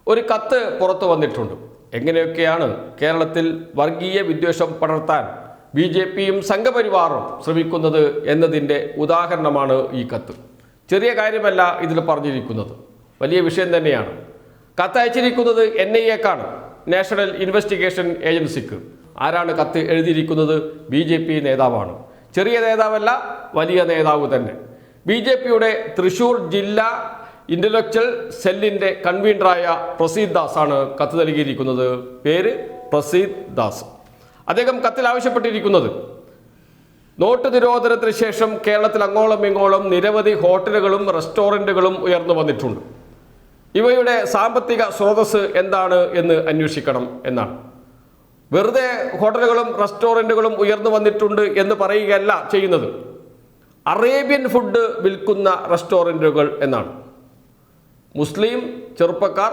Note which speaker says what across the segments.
Speaker 1: ഒരു കത്ത് പുറത്തു വന്നിട്ടുണ്ട്. എങ്ങനെയൊക്കെയാണ് കേരളത്തിൽ വർഗീയ വിദ്വേഷം പടർത്താൻ BJPയും സംഘപരിവാറും ശ്രമിക്കുന്നത് എന്നതിൻ്റെ ഉദാഹരണമാണ് ഈ കത്ത്. ചെറിയ കാര്യമല്ല ഇതിൽ പറഞ്ഞിരിക്കുന്നത്, വലിയ വിഷയം തന്നെയാണ്. കത്തയച്ചിരിക്കുന്നത് NIAക്കാണ്, നാഷണൽ ഇൻവെസ്റ്റിഗേഷൻ ഏജൻസിക്ക്. ആരാണ് കത്ത് എഴുതിയിരിക്കുന്നത്? BJP നേതാവാണ്. ചെറിയ നേതാവല്ല, വലിയ നേതാവ് തന്നെ. BJPയുടെ തൃശൂർ ജില്ലാ ഇന്റലക്ച്വൽ സെല്ലിൻ്റെ കൺവീനറായ പ്രസീദ് ദാസ് ആണ് കത്ത് നൽകിയിരിക്കുന്നത്. പേര് പ്രസീദ് ദാസ്. അദ്ദേഹം കത്തിൽ ആവശ്യപ്പെട്ടിരിക്കുന്നത്, നോട്ട് നിരോധനത്തിന് ശേഷം കേരളത്തിൽ അങ്ങോളം ഇങ്ങോളം നിരവധി ഹോട്ടലുകളും റെസ്റ്റോറൻറ്റുകളും ഉയർന്നു വന്നിട്ടുണ്ട്. ഇവയുടെ സാമ്പത്തിക സ്രോതസ് എന്താണ് എന്ന് അന്വേഷിക്കണം എന്നാണ്. വെറുതെ ഹോട്ടലുകളും റെസ്റ്റോറൻറ്റുകളും ഉയർന്നു വന്നിട്ടുണ്ട് എന്ന് പറയുകയല്ല ചെയ്യുന്നത്, അറേബ്യൻ ഫുഡ് വിൽക്കുന്ന റെസ്റ്റോറൻറ്റുകൾ എന്നാണ്. മുസ്ലിം ചെറുപ്പക്കാർ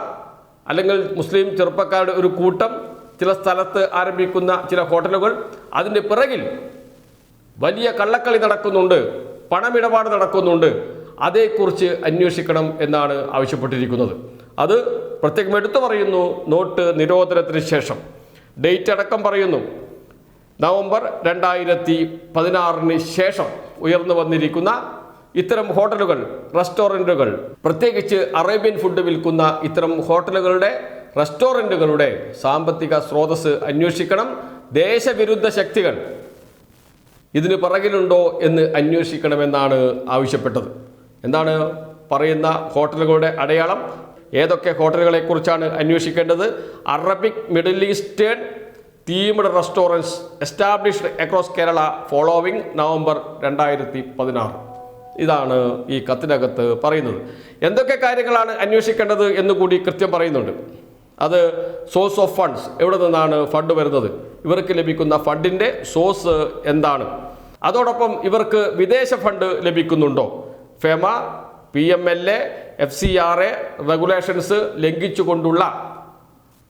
Speaker 1: അല്ലെങ്കിൽ മുസ്ലിം ചെറുപ്പക്കാരുടെ ഒരു കൂട്ടം ചില സ്ഥലത്ത് ആരംഭിക്കുന്ന ചില ഹോട്ടലുകൾ, അതിൻ്റെ പിറകിൽ വലിയ കള്ളക്കളി നടക്കുന്നുണ്ട്, പണമിടപാട് നടക്കുന്നുണ്ട്. അതേക്കുറിച്ച് അന്വേഷിക്കണം എന്നാണ് ആവശ്യപ്പെട്ടിരിക്കുന്നത്. അത് പ്രത്യേകം എടുത്തു പറയുന്നു. നോട്ട് നിരോധനത്തിന് ശേഷം ഡേറ്റ് അടക്കം പറയുന്നു. നവംബർ 2016 ശേഷം ഉയർന്നു വന്നിരിക്കുന്ന ഇത്തരം ഹോട്ടലുകൾ, റെസ്റ്റോറൻറ്റുകൾ, പ്രത്യേകിച്ച് അറേബ്യൻ ഫുഡ് വിൽക്കുന്ന ഇത്തരം ഹോട്ടലുകളുടെ, റെസ്റ്റോറൻറ്റുകളുടെ സാമ്പത്തിക സ്രോതസ് അന്വേഷിക്കണം. ദേശവിരുദ്ധ ശക്തികൾ ഇതിന് പിറകിലുണ്ടോ എന്ന് അന്വേഷിക്കണമെന്നാണ് ആവശ്യപ്പെട്ടത്. എന്താണ് പറയുന്ന ഹോട്ടലുകളുടെ അടയാളം? ഏതൊക്കെ ഹോട്ടലുകളെക്കുറിച്ചാണ് അന്വേഷിക്കേണ്ടത്? Arabic middle eastern themed restaurants established across Kerala following November 2016. ഇതാണ് ഈ കത്തിനകത്ത് പറയുന്നത്. എന്തൊക്കെ കാര്യങ്ങളാണ് അന്വേഷിക്കേണ്ടത് എന്നുകൂടി കൃത്യം പറയുന്നുണ്ട്. അത് സോഴ്സ് ഓഫ് ഫണ്ട്സ്, എവിടെ നിന്നാണ് ഫണ്ട് വരുന്നത്, ഇവർക്ക് ലഭിക്കുന്ന ഫണ്ടിൻ്റെ സോഴ്സ് എന്താണ്, അതോടൊപ്പം ഇവർക്ക് വിദേശ ഫണ്ട് ലഭിക്കുന്നുണ്ടോ, ഫെമ, PMLA, FCRA റെഗുലേഷൻസ് ലംഘിച്ചുകൊണ്ടുള്ള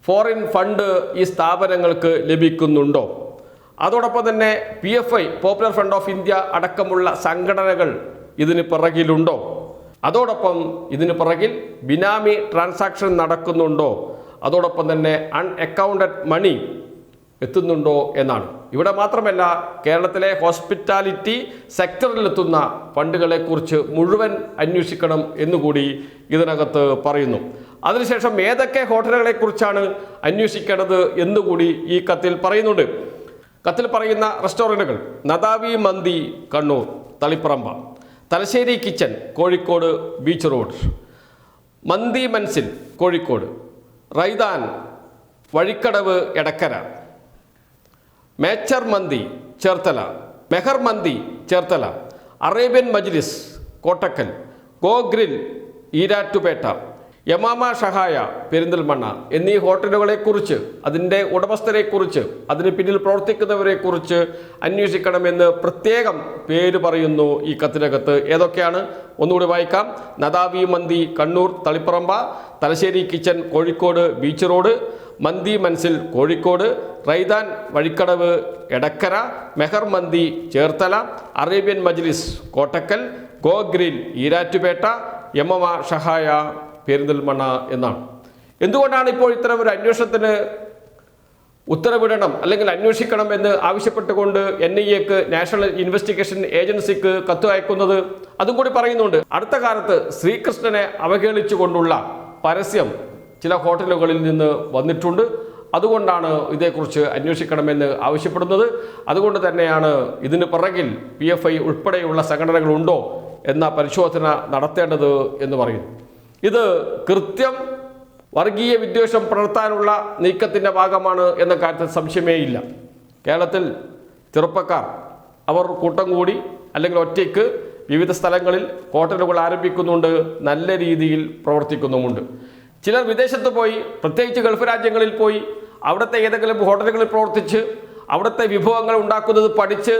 Speaker 1: ഫോറിൻ ഫണ്ട് ഈ സ്ഥാപനങ്ങൾക്ക് ലഭിക്കുന്നുണ്ടോ, അതോടൊപ്പം തന്നെ PFI popular front of India അടക്കമുള്ള സംഘടനകൾ ഇതിന് പിറകിലുണ്ടോ, അതോടൊപ്പം ഇതിന് പിറകിൽ ബിനാമി ട്രാൻസാക്ഷൻ നടക്കുന്നുണ്ടോ, അതോടൊപ്പം തന്നെ അൺഅക്കൗണ്ടഡ് മണി എത്തുന്നുണ്ടോ എന്നാണ്. ഇവിടെ മാത്രമല്ല, കേരളത്തിലെ ഹോസ്പിറ്റാലിറ്റി സെക്ടറിലെത്തുന്ന ഫണ്ടുകളെക്കുറിച്ച് മുഴുവൻ അന്വേഷിക്കണം എന്നുകൂടി ഇതിനകത്ത് പറയുന്നു. അതിനുശേഷം ഏതൊക്കെ ഹോട്ടലുകളെക്കുറിച്ചാണ് അന്വേഷിക്കേണ്ടത് എന്നുകൂടി ഈ കത്തിൽ പറയുന്നുണ്ട്. കത്തിൽ പറയുന്ന റെസ്റ്റോറൻറ്റുകൾ: Nadavi Mandi Kannur Thalipparamba, Thalassery kitchen Kozhikode beach road, Mandi Manzil Kozhikode, Raidan Vazhikkadavu Edakkara, മേച്ചർ Mandi Cherthala, Meher Mandi Cherthala, Arabian Majlis Kottakkal, go grill Erattupetta, Yamama Shahaya Perinthalmanna എന്നീ ഹോട്ടലുകളെക്കുറിച്ച്, അതിൻ്റെ ഉടമസ്ഥരെക്കുറിച്ച്, അതിന് പിന്നിൽ പ്രവർത്തിക്കുന്നവരെക്കുറിച്ച് അന്വേഷിക്കണമെന്ന് പ്രത്യേകം പേര് പറയുന്നു ഈ കത്തിനകത്ത്. ഏതൊക്കെയാണ് ഒന്നുകൂടി വായിക്കാം. Nadavi Mandi Kannur Thalipparamba, Thalassery kitchen Kozhikode beach road, Mandi Manzil Kozhikode, Raidan Vazhikkadavu Edakkara, Meher Mandi Cherthala, Arabian Majlis Kottakkal, go grill Erattupetta, Yamama Shahaya Perinthalmanna എന്നാണ്. എന്തുകൊണ്ടാണ് ഇപ്പോൾ ഇത്തരം ഒരു അന്വേഷണത്തിന് ഉത്തരവിടണം അല്ലെങ്കിൽ അന്വേഷിക്കണം എന്ന് ആവശ്യപ്പെട്ടുകൊണ്ട് NIAക്ക്, നാഷണൽ ഇൻവെസ്റ്റിഗേഷൻ ഏജൻസിക്ക് കത്ത് അയക്കുന്നത്? അതും കൂടി പറയുന്നുണ്ട്. അടുത്ത കാലത്ത് ശ്രീകൃഷ്ണനെ അവഹേളിച്ചുകൊണ്ടുള്ള പരസ്യം ചില ഹോട്ടലുകളിൽ നിന്ന് വന്നിട്ടുണ്ട്. അതുകൊണ്ടാണ് ഇതേക്കുറിച്ച് അന്വേഷിക്കണമെന്ന് ആവശ്യപ്പെടുന്നത്. അതുകൊണ്ട് തന്നെയാണ് ഇതിന് പിറകിൽ PFI ഉൾപ്പെടെയുള്ള സംഘടനകളുണ്ടോ എന്ന പരിശോധന നടത്തേണ്ടത് എന്ന് പറയുന്നു. ഇത് കൃത്യം വർഗീയ വിദ്വേഷം പടർത്താനുള്ള നീക്കത്തിൻ്റെ ഭാഗമാണ് എന്ന കാര്യത്തിൽ സംശയമേ ഇല്ല. കേരളത്തിൽ ചെറുപ്പക്കാർ അവർ കൂട്ടം കൂടി അല്ലെങ്കിൽ ഒറ്റയ്ക്ക് വിവിധ സ്ഥലങ്ങളിൽ ഹോട്ടലുകൾ ആരംഭിക്കുന്നുണ്ട്, നല്ല രീതിയിൽ പ്രവർത്തിക്കുന്നുമുണ്ട്. ചിലർ വിദേശത്ത് പോയി, പ്രത്യേകിച്ച് ഗൾഫ് രാജ്യങ്ങളിൽ പോയി അവിടുത്തെ ഏതെങ്കിലും ഹോട്ടലുകളിൽ പ്രവർത്തിച്ച് അവിടുത്തെ വിഭവങ്ങൾ ഉണ്ടാക്കുന്നത് പഠിച്ച്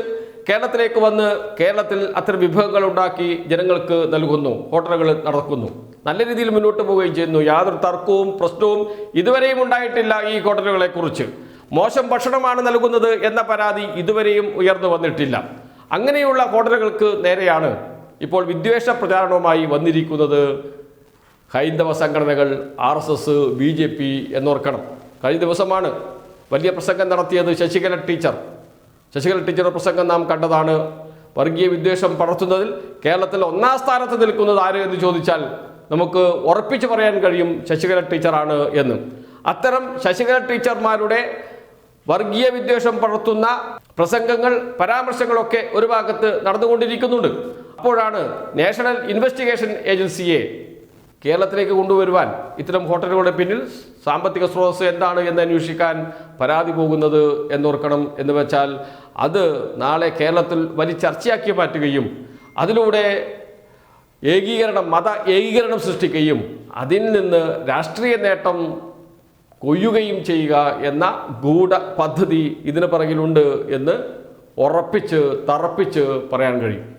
Speaker 1: കേരളത്തിലേക്ക് വന്ന് കേരളത്തിൽ അത്തരം വിഭവങ്ങൾ ഉണ്ടാക്കി ജനങ്ങൾക്ക് നൽകുന്നു, ഹോട്ടലുകൾ നടക്കുന്നു, നല്ല രീതിയിൽ മുന്നോട്ട് പോവുകയും ചെയ്യുന്നു. യാതൊരു തർക്കവും പ്രശ്നവും ഇതുവരെയും ഉണ്ടായിട്ടില്ല ഈ ഹോട്ടലുകളെക്കുറിച്ച്. മോശം ഭക്ഷണമാണ് നൽകുന്നത് എന്ന പരാതി ഇതുവരെയും ഉയർന്നു വന്നിട്ടില്ല. അങ്ങനെയുള്ള ഹോട്ടലുകൾക്ക് നേരെയാണ് ഇപ്പോൾ വിദ്വേഷ പ്രചാരണവുമായി വന്നിരിക്കുന്നത് ഹൈന്ദവ സംഘടനകൾ, RSS, BJP എന്നോർക്കണം. കഴിഞ്ഞ ദിവസമാണ് വലിയ പ്രസംഗം നടത്തിയത് ശശികല ടീച്ചറുടെ പ്രസംഗം നാം കണ്ടതാണ്. വർഗീയ വിദ്വേഷം പടർത്തുന്നതിൽ കേരളത്തിൽ ഒന്നാം സ്ഥാനത്ത് നിൽക്കുന്നത് ആര് എന്ന് ചോദിച്ചാൽ നമുക്ക് ഉറപ്പിച്ചു പറയാൻ കഴിയും ശശികല ടീച്ചറാണ് എന്ന്. അത്തരം ശശികല ടീച്ചർമാരുടെ വർഗീയ വിദ്വേഷം പടർത്തുന്ന പ്രസംഗങ്ങൾ, പരാമർശങ്ങളൊക്കെ ഒരു ഭാഗത്ത് നടന്നുകൊണ്ടിരിക്കുന്നുണ്ട്. അപ്പോഴാണ് നാഷണൽ ഇൻവെസ്റ്റിഗേഷൻ ഏജൻസിയെ കേരളത്തിലേക്ക് കൊണ്ടുവരുവാൻ, ഇത്തരം ഹോട്ടലുകളുടെ പിന്നിൽ സാമ്പത്തിക സ്രോതസ് എന്താണ് എന്ന് അന്വേഷിക്കാൻ പരാതി പോകുന്നത് എന്നോർക്കണം. എന്ന് വെച്ചാൽ അത് നാളെ കേരളത്തിൽ വലിയ ചർച്ചയാക്കി മാറ്റുകയും അതിലൂടെ മത ഏകീകരണം സൃഷ്ടിക്കുകയും അതിൽ നിന്ന് രാഷ്ട്രീയ നേട്ടം കൊയ്യുകയും ചെയ്യുക എന്ന ഗൂഢ പദ്ധതി ഇതിന് പിറകിലുണ്ട് എന്ന് ഉറപ്പിച്ച് തറപ്പിച്ച് പറയാൻ കഴിയും.